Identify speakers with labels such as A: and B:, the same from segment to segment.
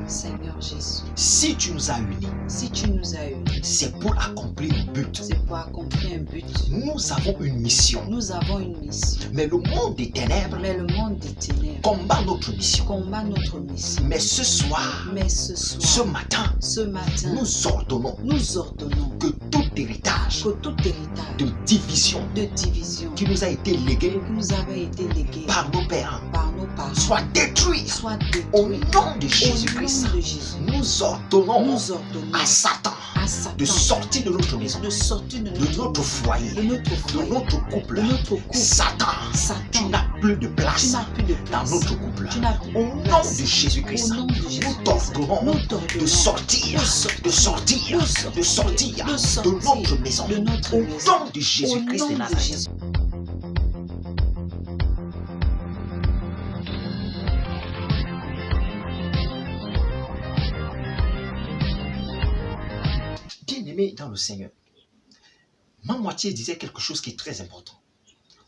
A: Seigneur Jésus,
B: Si tu nous as unis,
A: si tu nous as unis,
B: c'est pour accomplir un but.
A: c'est pour accomplir un but.
B: Nous avons une mission.
A: Nous avons une mission.
B: Mais le monde des ténèbres
A: Mais le monde des ténèbres
B: combat notre mission.
A: combat notre mission.
B: Mais ce soir,
A: Mais ce
B: ce
A: soir,
B: matin,
A: ce matin,
B: nous ordonnons
A: nous ordonnons
B: que tout héritage
A: que tout héritage
B: de division
A: de division
B: qui nous a été légué
A: qui nous avait été légué
B: par nos pères
A: par nos parents
B: soit détruit
A: soit
B: au
A: détruit
B: nom de
A: au
B: Jésus-Christ.
A: nom de Jésus.
B: Nous ordonnons
A: Nous ordonnons
B: à Satan
A: à Satan
B: de sortir de notre maison,
A: de sortir de
B: de notre foyer,
A: de notre
B: de
A: foyer,
B: notre couple.
A: de notre couple.
B: Satan,
A: Satan,
B: tu n'as plus de
A: tu
B: place
A: n'as plus de
B: dans
A: place.
B: notre couple.
A: Tu n'as plus
B: Au
A: de
B: nom
A: place.
B: de Jésus-Christ,
A: Au nom de
B: nous
A: Jésus-Christ,
B: t'ordonnons
A: nous t'ordonnons
B: de sortir, de sortir, de sortir de notre maison.
A: de notre
B: Au
A: maison.
B: nom de
A: Au
B: Jésus-Christ
A: nom
B: de
A: de
B: Nazareth.
A: Jésus.
B: Bien-aimés dans le Seigneur, ma moitié disait quelque chose qui est très important.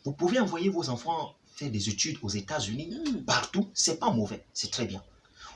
B: Vous pouvez envoyer vos enfants faire des études aux États-Unis, partout, c'est pas mauvais, c'est très bien.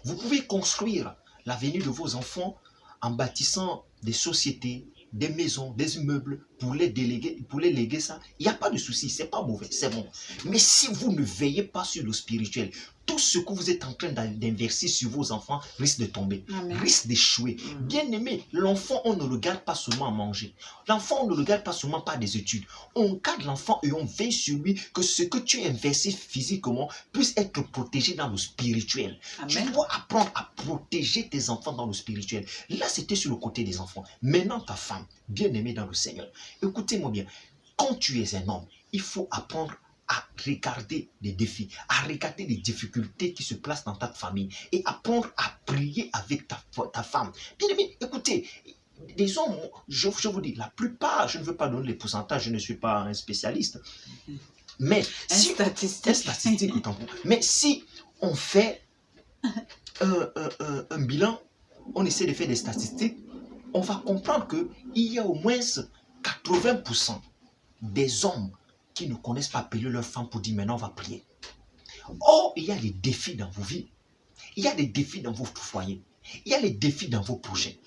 B: Vous pouvez construire l'avenir de vos enfants en bâtissant des sociétés, des maisons, des immeubles pour les déléguer, pour les léguer ça. Il n'y a pas de souci, c'est pas mauvais, c'est bon. Mais si vous ne veillez pas sur le spirituel, tout ce que vous êtes en train d'inverser sur vos enfants risque de tomber,
A: Amen.
B: risque d'échouer. Bien aimé, l'enfant, on ne le garde pas seulement à manger. L'enfant, on ne le garde pas seulement par des études. On garde l'enfant et on veille sur lui que ce que tu as inversé physiquement puisse être protégé dans le spirituel. Tu
A: Amen.
B: dois apprendre à protéger tes enfants dans le spirituel. Là, c'était sur le côté des enfants. Maintenant, ta femme, bien aimée dans le Seigneur, écoutez-moi bien. Quand tu es un homme, il faut apprendre à regarder les défis, à regarder les difficultés qui se placent dans ta famille et apprendre à prier avec ta femme. Bien aimé, écoutez, les hommes, je vous dis, la plupart, je ne veux pas donner les pourcentages, je ne suis pas un spécialiste, mais si,
A: statistique.
B: autant pour- mais si on fait un bilan, on essaie de faire des statistiques, on va comprendre qu'il y a au moins 80% des hommes qui ne connaissent pas appeler leur femme pour dire maintenant on va prier. Or, il y a des défis dans vos vies. Il y a des défis dans votre foyer. Il y a des défis dans vos projets.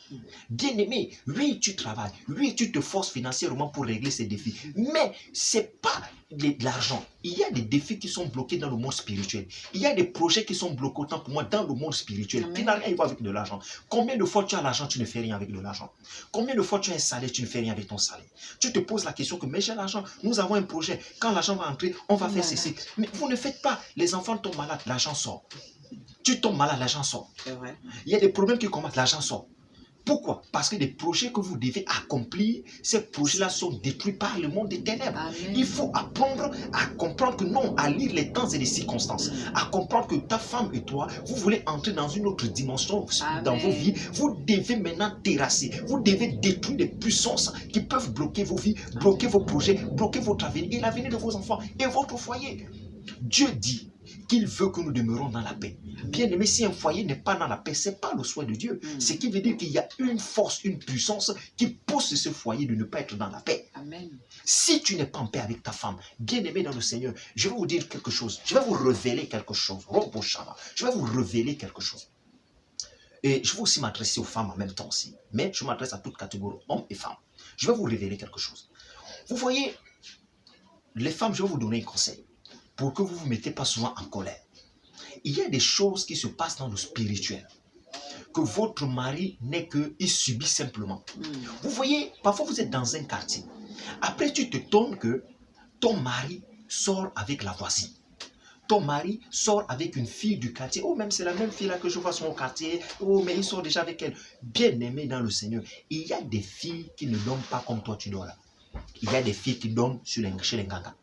B: Bien aimé, oui, tu travailles. Oui, tu te forces financièrement pour régler ces défis. Mais ce n'est pas de l'argent. Il y a des défis qui sont bloqués dans le monde spirituel. Il y a des projets qui sont bloqués autant pour moi dans le monde spirituel.
A: Amen.
B: Qui n'a rien à voir avec de l'argent. Combien de fois tu as l'argent, tu ne fais rien avec de l'argent. Combien de fois tu as un salaire, tu ne fais rien avec ton salaire. Tu te poses la question que mais j'ai l'argent, nous avons un projet. Quand l'argent va entrer, on va faire ceci. Mais vous ne faites pas. Les enfants tombent malades, l'argent sort. Tu tombes malade, l'argent sort.
A: C'est vrai.
B: Il y a des problèmes qui commencent, l'argent sort. Pourquoi? Parce que les projets que vous devez accomplir, ces projets-là sont détruits par le monde des ténèbres.
A: Amen.
B: Il faut apprendre à comprendre que non, à lire les temps et les circonstances, à comprendre que ta femme et toi, vous voulez entrer dans une autre dimension dans vos vies. Vous devez maintenant terrasser, vous devez détruire les puissances qui peuvent bloquer vos vies, bloquer vos projets, bloquer votre avenir et l'avenir de vos enfants et votre foyer. Dieu dit qu'il veut que nous demeurons dans la paix. Bien aimé, si un foyer n'est pas dans la paix, ce n'est pas le souhait de Dieu. Ce qui veut dire qu'il y a une force, une puissance qui pousse ce foyer de ne pas être dans la paix.
A: Amen.
B: Si tu n'es pas en paix avec ta femme, bien aimé dans le Seigneur, je vais vous dire quelque chose. Je vais vous révéler quelque chose. Je vais vous révéler quelque chose. Et je vais aussi m'adresser aux femmes en même temps aussi. Mais je m'adresse à toute catégorie, hommes et femmes. Je vais vous révéler quelque chose. Vous voyez, les femmes, je vais vous donner un conseil. Pour que vous ne vous mettez pas souvent en colère. Il y a des choses qui se passent dans le spirituel. Que votre mari n'est qu'il subit simplement. Vous voyez, parfois vous êtes dans un quartier. Après, tu te tombes que ton mari sort avec la voisine. Ton mari sort avec une fille du quartier. Oh, même c'est la même fille là que je vois sur mon quartier. Oh, mais il sort déjà avec elle. Bien aimé dans le Seigneur. Il y a des filles qui ne dorment pas comme toi tu dors là. Il y a des filles qui dorment chez les gangas.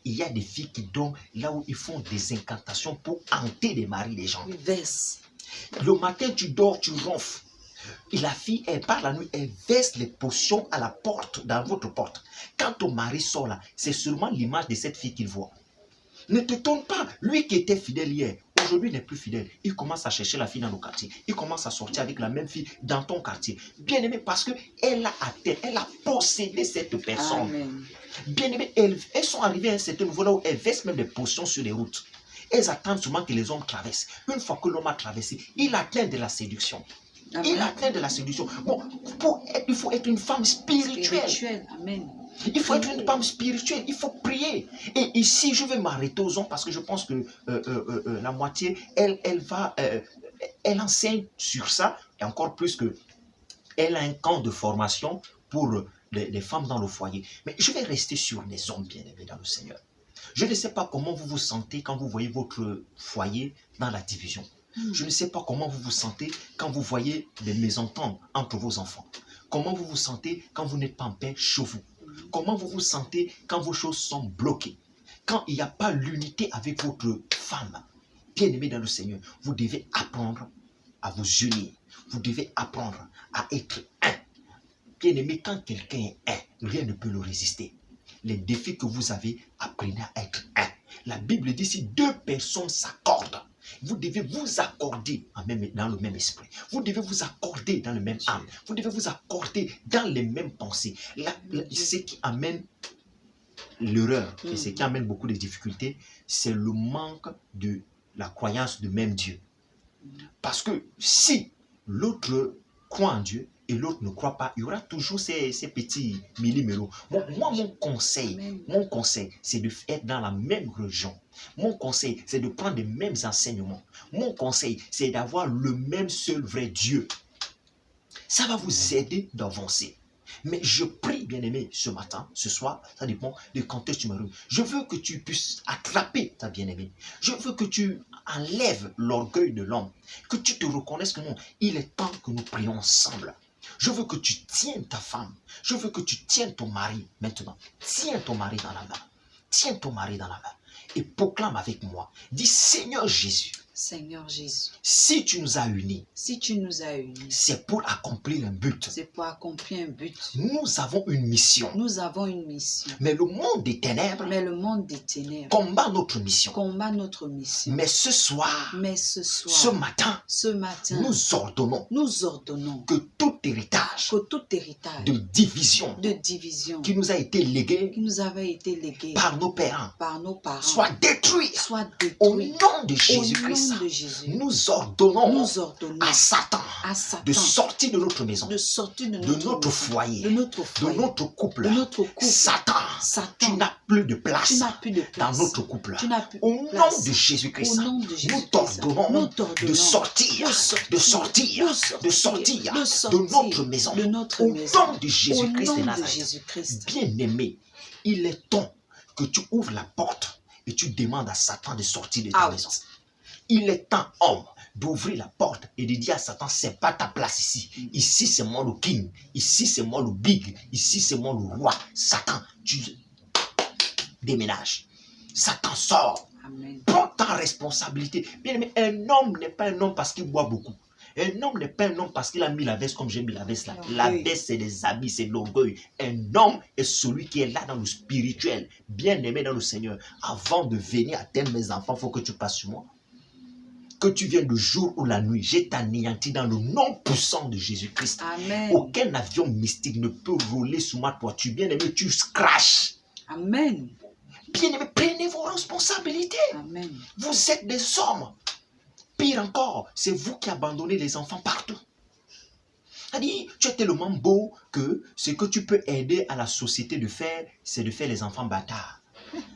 B: Il y a des filles qui dorment là où ils font des incantations pour hanter les maris des gens.
A: Il verse.
B: Le matin, tu dors, tu ronfles. Et la fille, elle part la nuit, elle verse les potions à la porte, dans votre porte. Quand ton mari sort là, c'est seulement l'image de cette fille qu'il voit. Ne te tourne pas. Lui qui était fidèle hier, aujourd'hui n'est plus fidèle, il commence à chercher la fille dans le quartier. Il commence à sortir avec la même fille dans ton quartier. Bien-aimé, parce qu'elle a atteint, elle a possédé cette personne.
A: Amen.
B: Bien-aimé, elles sont arrivées à un certain niveau là où elles versent même des potions sur les routes. Elles attendent souvent que les hommes traversent. Une fois que l'homme a traversé, il atteint de la séduction.
A: Amen.
B: Il atteint de la séduction. Bon, il faut être une femme spirituelle.
A: Spirituel. Amen.
B: Il faut être une femme spirituelle. Il faut prier. Et ici, je vais m'arrêter aux hommes parce que je pense que la moitié, elle enseigne sur ça. Et encore plus que elle a un camp de formation pour les femmes dans le foyer. Mais je vais rester sur les hommes bien-aimés dans le Seigneur. Je ne sais pas comment vous vous sentez quand vous voyez votre foyer dans la division. Je ne sais pas comment vous vous sentez quand vous voyez des mésententes entre vos enfants. Comment vous vous sentez quand vous n'êtes pas en paix chez vous. Comment vous vous sentez quand vos choses sont bloquées. Quand il n'y a pas l'unité avec votre femme. Bien-aimé dans le Seigneur, vous devez apprendre à vous unir. Vous devez apprendre à être un. Bien-aimé, quand quelqu'un est un, rien ne peut le résister. Les défis que vous avez, apprenez à être un. La Bible dit si deux personnes s'accordent, vous devez vous accorder dans le même esprit. Vous devez vous accorder dans le même âme. Vous devez vous accorder dans les mêmes pensées. Ce qui amène l'erreur et ce qui amène beaucoup de difficultés, c'est le manque de la croyance de même Dieu. Parce que si l'autre croit en Dieu et l'autre ne croit pas, il y aura toujours ces petits milliméros. Moi, mon conseil, c'est de être dans la même religion. Mon conseil, c'est de prendre les mêmes enseignements. Mon conseil, c'est d'avoir le même seul vrai Dieu. Ça va vous aider d'avancer. Mais je prie, bien-aimé, ce matin, ce soir, ça dépend de quand tu me réveilles. Je veux que tu puisses attraper ta bien-aimée. Je veux que tu enlèves l'orgueil de l'homme. Que tu te reconnaisses que non, il est temps que nous prions ensemble. Je veux que tu tiennes ta femme. Je veux que tu tiennes ton mari maintenant. Tiens ton mari dans la main. Tiens ton mari dans la main. Et proclame avec moi. Dis Seigneur Jésus.
A: Seigneur Jésus,
B: Si tu nous as unis,
A: si tu nous as unis,
B: c'est pour accomplir un but.
A: c'est pour accomplir un but.
B: Nous avons une mission.
A: Nous avons une mission.
B: Mais le monde des ténèbres
A: Mais le monde des ténèbres
B: combat notre mission.
A: combat notre mission.
B: Mais ce soir,
A: Mais ce soir,
B: ce matin, nous ordonnons que tout héritage
A: que tout héritage
B: de division
A: de division
B: qui nous a été légué
A: qui nous avait été légué
B: par nos parents
A: par nos parents
B: soit détruit
A: soit
B: au
A: détruit
B: nom de
A: au
B: Jésus-Christ.
A: nom de Jésus.
B: Nous ordonnons à Satan
A: à Satan
B: de sortir de notre maison,
A: de sortir de
B: de
A: notre
B: notre
A: maison,
B: foyer,
A: de notre
B: de
A: foyer,
B: notre couple.
A: de notre couple.
B: Satan,
A: Satan,
B: tu n'as plus de
A: tu
B: place
A: n'as plus de
B: dans
A: place.
B: notre couple.
A: Tu n'as plus
B: Au
A: de
B: nom
A: place.
B: de Jésus-Christ,
A: Au nom de
B: nous
A: Jésus-Christ,
B: t'ordonnons
A: nous
B: de
A: t'ordonnons
B: sortir, de sortir de notre maison.
A: de notre
B: Au
A: maison.
B: nom de Jésus-Christ
A: Au
B: de
A: nom de
B: Nazareth.
A: Jésus-Christ.
B: Bien-aimé, il est temps que tu ouvres la porte et tu demandes à Satan de sortir de ta
A: Out.
B: maison. Il est temps, homme, d'ouvrir la porte et de dire à Satan, c'est pas ta place ici. Ici, c'est moi le king. Ici, c'est moi le big. Ici, c'est moi le roi. Satan, tu déménages. Satan sort.
A: Amen.
B: Prends ta responsabilité. Bien aimé, un homme n'est pas un homme parce qu'il boit beaucoup. Un homme n'est pas un homme parce qu'il a mis la veste comme j'ai mis la veste là. La veste, c'est des habits, c'est de l'orgueil. Un homme est celui qui est là dans le spirituel, bien aimé dans le Seigneur. Avant de venir atteindre mes enfants, il faut que tu passes sur moi. Que tu viennes le jour ou la nuit, j'ai t'anéanti dans le nom puissant de Jésus-Christ.
A: Amen.
B: Aucun avion mystique ne peut rouler sous ma toiture. Bien aimé, tu craches.
A: Amen.
B: Bien aimé, prenez vos responsabilités.
A: Amen.
B: Vous êtes des hommes. Pire encore, c'est vous qui abandonnez les enfants partout. C'est-à-dire, tu es tellement beau que ce que tu peux aider à la société de faire, c'est de faire les enfants bâtards.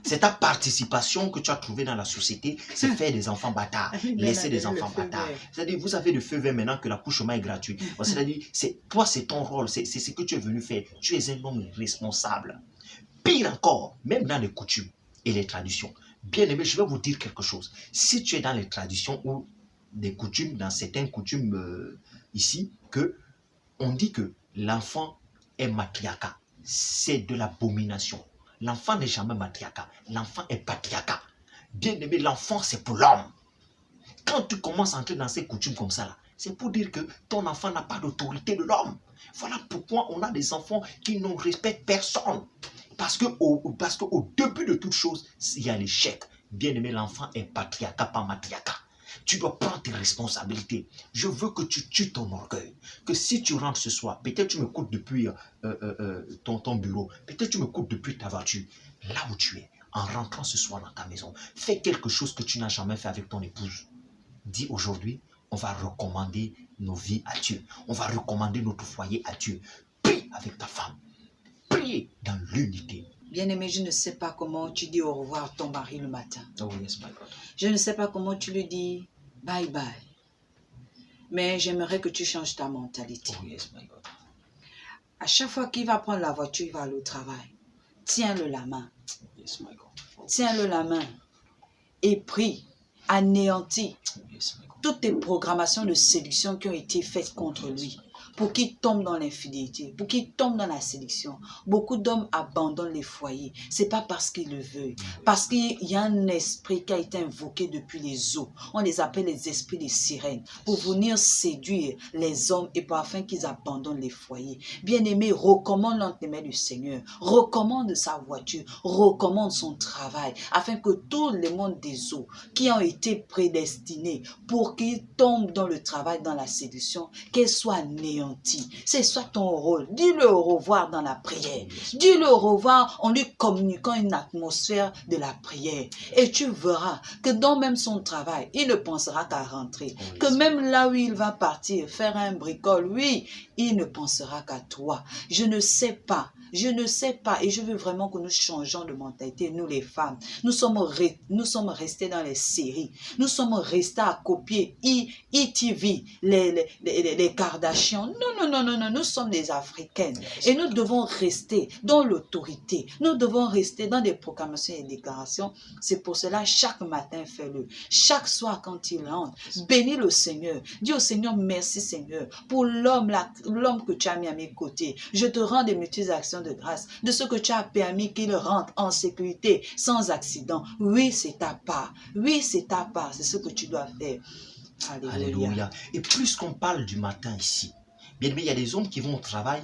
B: C'est ta participation que tu as trouvée dans la société, c'est faire des enfants bâtards, laisser des enfants bâtards. C'est-à-dire, vous avez le feu vert maintenant que l'accouchement est gratuit. C'est-à-dire, toi, c'est ton rôle, c'est ce que tu es venu faire. Tu es un homme responsable. Pire encore, même dans les coutumes et les traditions. Bien aimé, je vais vous dire quelque chose. Si tu es dans les traditions ou des coutumes, dans certaines coutumes ici, que on dit que l'enfant est matriarcat. C'est de l'abomination. L'enfant n'est jamais matriarcat. L'enfant est patriarcat. Bien aimé, l'enfant c'est pour l'homme. Quand tu commences à entrer dans ces coutumes comme ça, là, c'est pour dire que ton enfant n'a pas d'autorité de l'homme. Voilà pourquoi on a des enfants qui ne respectent personne. Parce qu'au début de toute chose, il y a l'échec. Bien aimé, l'enfant est patriarcat, pas matriarcat. Tu dois prendre tes responsabilités. Je veux que tu tues ton orgueil. Que si tu rentres ce soir, peut-être tu m'écoutes depuis ton bureau, peut-être tu m'écoutes depuis ta voiture, là où tu es, en rentrant ce soir dans ta maison, fais quelque chose que tu n'as jamais fait avec ton épouse. Dis aujourd'hui, on va recommander nos vies à Dieu. On va recommander notre foyer à Dieu. Prie avec ta femme. Prie dans l'unité.
A: Bien-aimé, je ne sais pas comment tu dis au revoir à ton mari le matin.
B: Oh yes, my brother.
A: Je ne sais pas comment tu lui dis bye bye. Mais j'aimerais que tu changes ta mentalité.
B: Oh yes, my brother.
A: À chaque fois qu'il va prendre la voiture, il va aller au travail. Tiens-le la main.
B: Yes, my God. Oh,
A: Tiens-le la main. Et prie. Anéantis
B: yes, my God.
A: toutes tes programmations de séduction qui ont été faites contre lui. Pour qu'il tombe dans l'infidélité, pour qu'il tombe dans la séduction. Beaucoup d'hommes abandonnent les foyers. Ce n'est pas parce qu'ils le veulent. Parce qu'il y a un esprit qui a été invoqué depuis les eaux. On les appelle les esprits des sirènes. Pour venir séduire les hommes et pour afin qu'ils abandonnent les foyers. Bien-aimé, recommande l'entre les mains du Seigneur. Recommande sa voiture. Recommande son travail. Afin que tout le monde des eaux qui ont été prédestinés pour qu'ils tombent dans le travail, dans la séduction, qu'elles soient anéanties. C'est soit ton rôle. Dis-le au revoir dans la prière. Dis-le au revoir en lui communiquant une atmosphère de la prière. Et tu verras que dans même son travail, il ne pensera qu'à rentrer. Que même là où il va partir, faire un bricole, oui, il ne pensera qu'à toi. Je ne sais pas. Et je veux vraiment que nous changeons de mentalité, nous les femmes. Nous sommes restés dans les séries. Nous sommes restés à copier ETV, les Kardashians. Non. Nous sommes des Africaines. Et nous devons rester dans l'autorité. Nous devons rester dans des proclamations et des déclarations. C'est pour cela, chaque matin, fais-le. Chaque soir, quand il rentre, bénis le Seigneur. Dis au Seigneur, merci Seigneur, pour l'homme que tu as mis à mes côtés. Je te rends des multiples actions de grâce, de ce que tu as permis qu'il rentre en sécurité, sans accident. Oui, c'est ta part. Oui, c'est ta part. C'est ce que tu dois faire. Alléluia.
B: Alléluia. Et plus qu'on parle du matin ici, bien aimé, il y a des hommes qui vont au travail,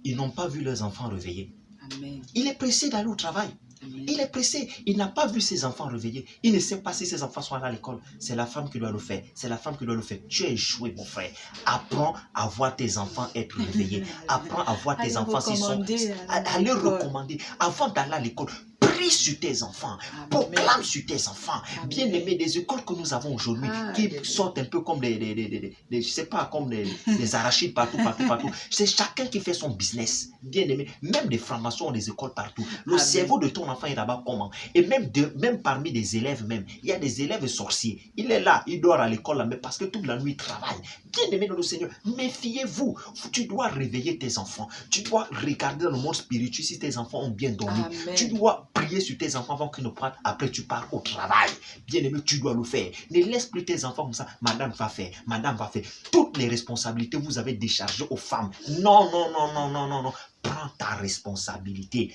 B: ils n'ont pas vu leurs enfants réveillés.
A: Amen.
B: Il est pressé d'aller au travail.
A: Amen.
B: Il est pressé. Il n'a pas vu ses enfants réveillés. Il ne sait pas si ses enfants sont allés à l'école. C'est la femme qui doit le faire. C'est la femme qui doit le faire. Tu as échoué, mon frère. Apprends à voir tes enfants être réveillés. Apprends à voir tes enfants s'ils sont... À les recommander. Avant d'aller à l'école, prie sur tes enfants. Proclame sur tes enfants. Bien aimé, des écoles que nous avons aujourd'hui, qui sortent un peu comme je sais pas, comme des arachides partout. C'est chacun qui fait son business. Bien aimé, même les francs-maçons ont des écoles partout. Le cerveau de ton enfant est là-bas comment? Et même parmi des élèves même, il y a des élèves sorciers. Il est là, il dort à l'école là, mais parce que toute la nuit il travaille. Bien aimé dans le Seigneur, méfiez-vous. Tu dois réveiller tes enfants. Tu dois regarder dans le monde spirituel si tes enfants ont bien dormi.
A: Amen.
B: Tu dois prier sur tes enfants avant qu'ils ne partent. Après, tu pars au travail. Bien aimé, tu dois le faire. Ne laisse plus tes enfants comme ça. Madame va faire. Toutes les responsabilités, vous avez déchargées aux femmes. Non. Prends ta responsabilité.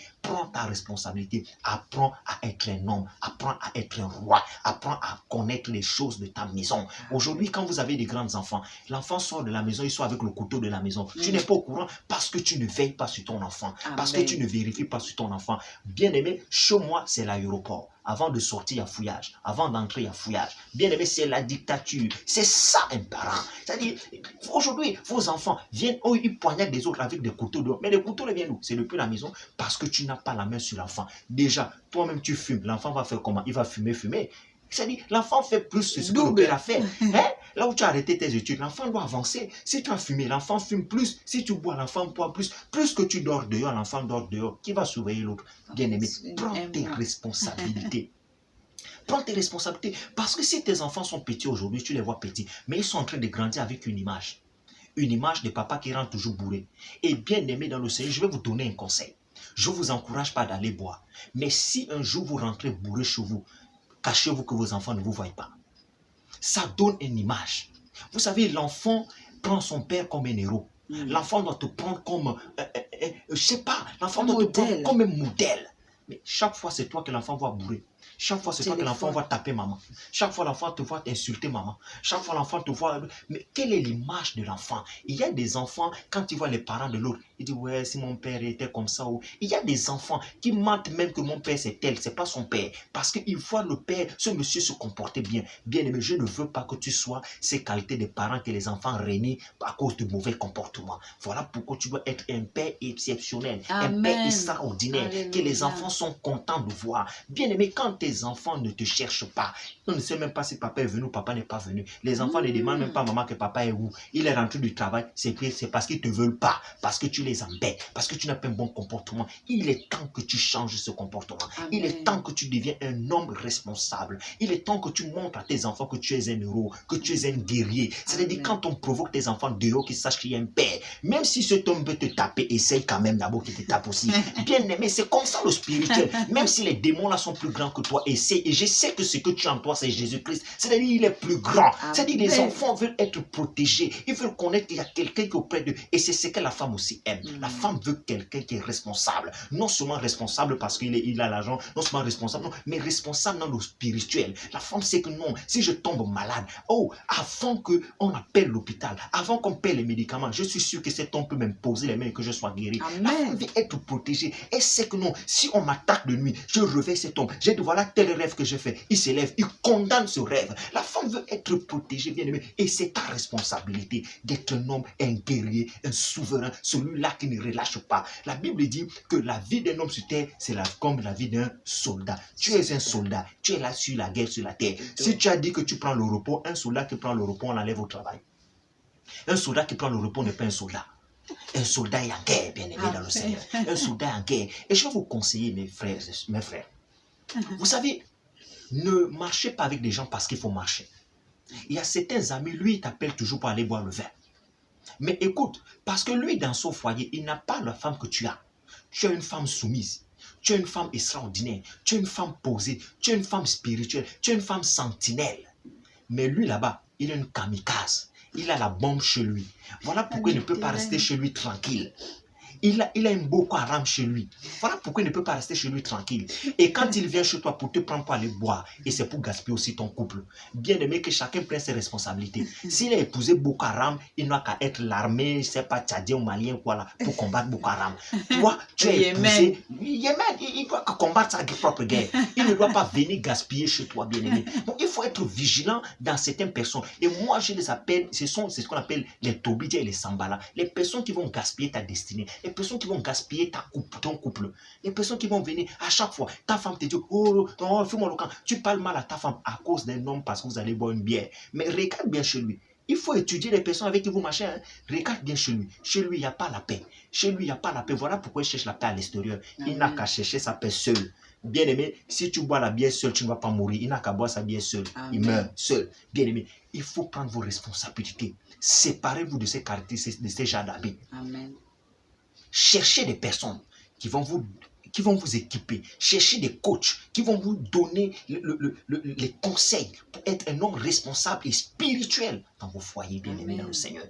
B: Apprends à être un homme. Apprends à être un roi. Apprends à connaître les choses de ta maison. Aujourd'hui, quand vous avez des grands enfants, l'enfant sort de la maison, il sort avec le couteau de la maison. Tu n'es pas au courant parce que tu ne veilles pas sur ton enfant. Parce que tu ne vérifies pas sur ton enfant. Bien aimé, chez moi, c'est l'aéroport. Avant de sortir, il y a fouillage. Avant d'entrer, il y a fouillage. Bien aimé, c'est la dictature. C'est ça un parent. C'est-à-dire, aujourd'hui, vos enfants viennent, ils poignardent des autres avec des couteaux dehors. Mais les couteaux, viennent d'où? C'est depuis la maison parce que tu n'as pas la main sur l'enfant. Déjà, toi-même, tu fumes. L'enfant va faire comment? Il va fumer. C'est-à-dire, l'enfant fait plus que ce que le père a fait. Là où tu as arrêté tes études, l'enfant doit avancer. Si tu as fumé, l'enfant fume plus. Si tu bois, l'enfant boit plus. Plus que tu dors dehors, l'enfant dort dehors. Qui va surveiller l'autre? Bien-aimé, prends tes responsabilités. Prends tes responsabilités. Parce que si tes enfants sont petits aujourd'hui, tu les vois petits, mais ils sont en train de grandir avec une image. Une image de papa qui rentre toujours bourré. Et bien aimé dans le Seigneur, je vais vous donner un conseil. Je ne vous encourage pas d'aller boire. Mais si un jour vous rentrez bourré chez vous, cachez-vous que vos enfants ne vous voient pas. Ça donne une image. Vous savez, l'enfant prend son père comme un héros. L'enfant doit te prendre comme, je sais pas, l'enfant doit te prendre comme un modèle. Mais chaque fois, c'est toi que l'enfant voit bourré. Chaque fois, c'est toi que l'enfant
A: Téléphone.
B: va taper maman. Chaque fois, l'enfant te voit insulter maman. Chaque fois, l'enfant te voit... Mais quelle est l'image de l'enfant? Il y a des enfants, quand ils voient les parents de l'autre, ils disent, ouais, si mon père était comme ça. Ou... Il y a des enfants qui mentent même que mon père, c'est tel, c'est pas son père. Parce qu'il voit le père, ce monsieur se comporter bien. Bien aimé, je ne veux pas que tu sois ces qualités des parents que les enfants régnent à cause de mauvais comportements. Voilà pourquoi tu dois être un père exceptionnel, un père
A: Amen.
B: extraordinaire, que les
A: Alléluia.
B: enfants sont contents de voir. Bien aimé, quand tes enfants ne te cherchent pas, on ne sait même pas si papa est venu ou papa n'est pas venu. Les enfants ne demandent même pas à maman que papa est où. Il est rentré du travail, c'est parce qu'ils ne te veulent pas, parce que tu les embêtes, parce que tu n'as pas un bon comportement. Il est temps que tu changes ce comportement.
A: Amen.
B: Il est temps que tu deviens un homme responsable. Il est temps que tu montres à tes enfants que tu es un héros, que tu es un guerrier. C'est-à-dire
A: Amen.
B: quand on provoque tes enfants dehors, qu'ils sachent qu'il y a un père. Même si cet homme veut te taper, essaye quand même d'abord qu'il te tape aussi. Bien aimé, c'est comme ça le spirituel. Même si les démons là sont plus grands que toi, essaye. Et je sais que ce que tu as en toi, c'est Jésus-Christ. C'est-à-dire il est plus grand. C'est-à-dire les enfants veulent être protégés. Ils veulent connaître qu'il y a quelqu'un qui est auprès d'eux. Et c'est ce que la femme aussi aime. La femme veut quelqu'un qui est responsable. Non seulement responsable parce qu'il a l'argent, non seulement responsable, non, mais responsable dans le spirituel. La femme sait que non, si je tombe malade, oh, avant qu'on appelle l'hôpital, avant qu'on paie les médicaments, je suis sûr que cet homme peut m'imposer les mains et que je sois guéri.
A: Amen.
B: La femme veut être protégée. Elle sait que non, si on m'attaque de nuit, je réveille cet homme. J'ai dit, voilà tel rêve que j'ai fait. Il s'élève, il condamne ce rêve. La femme veut être protégée, bien aimée. Et c'est ta responsabilité d'être un homme, un guerrier, un souverain, celui-là qui ne relâche pas. La Bible dit que la vie d'un homme sur terre, c'est comme la vie d'un soldat. Tu es un soldat. Tu es là sur la guerre, sur la terre. Si tu as dit que tu prends le repos, un soldat qui prend le repos, on l'enlève au travail. Un soldat qui prend le repos n'est pas un soldat. Un soldat est en guerre, bien aimé dans le Seigneur. Un soldat est en guerre. Et je vais vous conseiller, mes frères. Vous savez, ne marchez pas avec des gens parce qu'il faut marcher. Il y a certains amis, lui, il t'appelle toujours pour aller boire le vin. Mais écoute, parce que lui, dans son foyer, il n'a pas la femme que tu as. Tu as une femme soumise. Tu es une femme extraordinaire. Tu es une femme posée. Tu es une femme spirituelle. Tu es une femme sentinelle. Mais lui, là-bas, il est une kamikaze. Il a la bombe chez lui. Voilà pourquoi il ne peut pas rester chez lui tranquille. Il a un Boko Haram chez lui. Voilà pourquoi il ne peut pas rester chez lui tranquille. Et quand il vient chez toi pour te prendre pour aller boire, et c'est pour gaspiller aussi ton couple. Bien aimé que chacun prenne ses responsabilités. S'il a épousé Boko Haram, il n'a qu'à être l'armée, je ne sais pas, tchadien ou malien, quoi là, pour combattre Boko Haram. Toi, tu as épousé Yémen, il doit combattre sa propre guerre. Il ne doit pas venir gaspiller chez toi, bien aimé. Donc il faut être vigilant dans certaines personnes. Et moi, je les appelle, c'est ce qu'on appelle les Tobidja et les Sambala. Les personnes qui vont gaspiller ta destinée. Les personnes qui vont gaspiller ton couple. Les personnes qui vont venir à chaque fois. Ta femme te dit, oh, non, fais-moi le camp. Tu parles mal à ta femme à cause d'un homme parce que vous allez boire une bière. Mais regarde bien chez lui. Il faut étudier les personnes avec qui vous marchez. Hein. Regarde bien chez lui. Chez lui, il n'y a pas la paix. Chez lui, il n'y a pas la paix. Voilà pourquoi il cherche la paix à l'extérieur. Il n'a qu'à chercher sa paix seul. Bien aimé, si tu bois la bière seul, tu ne vas pas mourir. Il n'a qu'à boire sa bière seul. Amen. Il meurt seul. Bien aimé, il faut prendre vos responsabilités. Séparez-vous de ces caractéristiques, de ces genres d'habits.
A: Amen.
B: Cherchez des personnes qui vont vous équiper. Cherchez des coachs qui vont vous donner les conseils pour être un homme responsable et spirituel dans vos foyers bien-aimés dans le Seigneur.